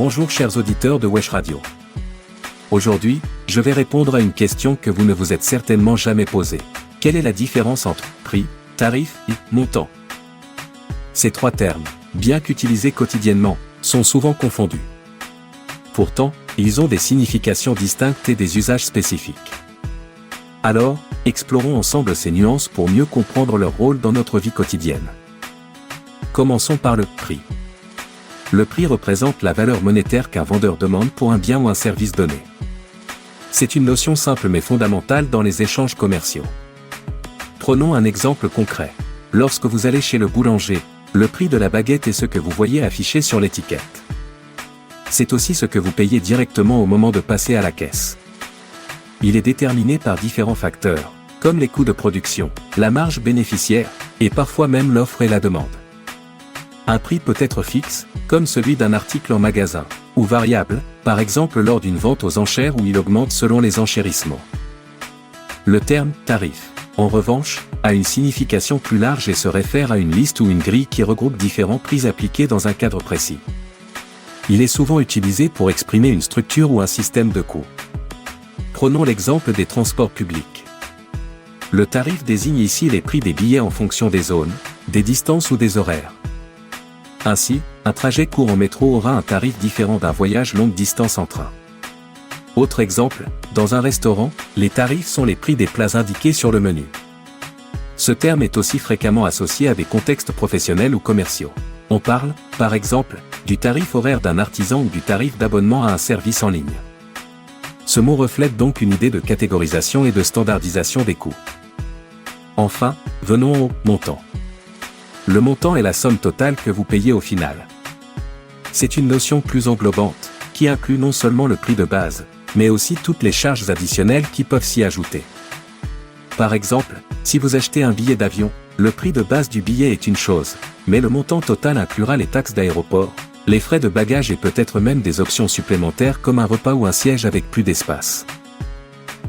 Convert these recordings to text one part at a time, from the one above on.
Bonjour chers auditeurs de Wesh Radio. Aujourd'hui, je vais répondre à une question que vous ne vous êtes certainement jamais posée. Quelle est la différence entre prix, tarif et montant? Ces trois termes, bien qu'utilisés quotidiennement, sont souvent confondus. Pourtant, ils ont des significations distinctes et des usages spécifiques. Alors, explorons ensemble ces nuances pour mieux comprendre leur rôle dans notre vie quotidienne. Commençons par le prix. Le prix représente la valeur monétaire qu'un vendeur demande pour un bien ou un service donné. C'est une notion simple mais fondamentale dans les échanges commerciaux. Prenons un exemple concret. Lorsque vous allez chez le boulanger, le prix de la baguette est ce que vous voyez affiché sur l'étiquette. C'est aussi ce que vous payez directement au moment de passer à la caisse. Il est déterminé par différents facteurs, comme les coûts de production, la marge bénéficiaire, et parfois même l'offre et la demande. Un prix peut être fixe, comme celui d'un article en magasin, ou variable, par exemple lors d'une vente aux enchères où il augmente selon les enchérissements. Le terme « tarif », en revanche, a une signification plus large et se réfère à une liste ou une grille qui regroupe différents prix appliqués dans un cadre précis. Il est souvent utilisé pour exprimer une structure ou un système de coûts. Prenons l'exemple des transports publics. Le tarif désigne ici les prix des billets en fonction des zones, des distances ou des horaires. Ainsi, un trajet court en métro aura un tarif différent d'un voyage longue distance en train. Autre exemple, dans un restaurant, les tarifs sont les prix des plats indiqués sur le menu. Ce terme est aussi fréquemment associé à des contextes professionnels ou commerciaux. On parle, par exemple, du tarif horaire d'un artisan ou du tarif d'abonnement à un service en ligne. Ce mot reflète donc une idée de catégorisation et de standardisation des coûts. Enfin, venons au montant. Le montant est la somme totale que vous payez au final. C'est une notion plus englobante, qui inclut non seulement le prix de base, mais aussi toutes les charges additionnelles qui peuvent s'y ajouter. Par exemple, si vous achetez un billet d'avion, le prix de base du billet est une chose, mais le montant total inclura les taxes d'aéroport, les frais de bagages et peut-être même des options supplémentaires comme un repas ou un siège avec plus d'espace.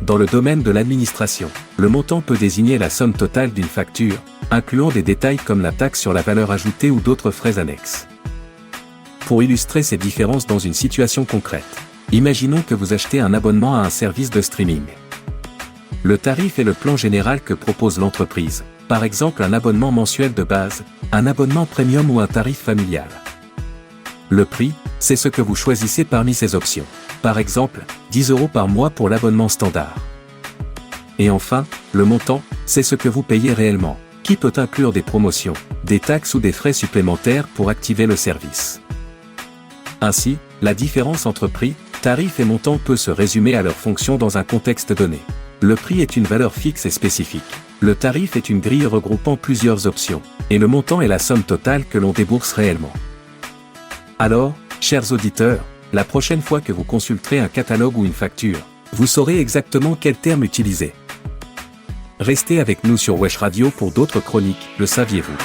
Dans le domaine de l'administration, le montant peut désigner la somme totale d'une facture, incluant des détails comme la taxe sur la valeur ajoutée ou d'autres frais annexes. Pour illustrer ces différences dans une situation concrète, imaginons que vous achetez un abonnement à un service de streaming. Le tarif est le plan général que propose l'entreprise, par exemple un abonnement mensuel de base, un abonnement premium ou un tarif familial. Le prix, c'est ce que vous choisissez parmi ces options. Par exemple, 10 € par mois pour l'abonnement standard. Et enfin, le montant, c'est ce que vous payez réellement, qui peut inclure des promotions, des taxes ou des frais supplémentaires pour activer le service. Ainsi, la différence entre prix, tarif et montant peut se résumer à leur fonction dans un contexte donné. Le prix est une valeur fixe et spécifique. Le tarif est une grille regroupant plusieurs options, et le montant est la somme totale que l'on débourse réellement. Alors, chers auditeurs, la prochaine fois que vous consulterez un catalogue ou une facture, vous saurez exactement quel terme utiliser. Restez avec nous sur Wesh Radio pour d'autres chroniques, le saviez-vous?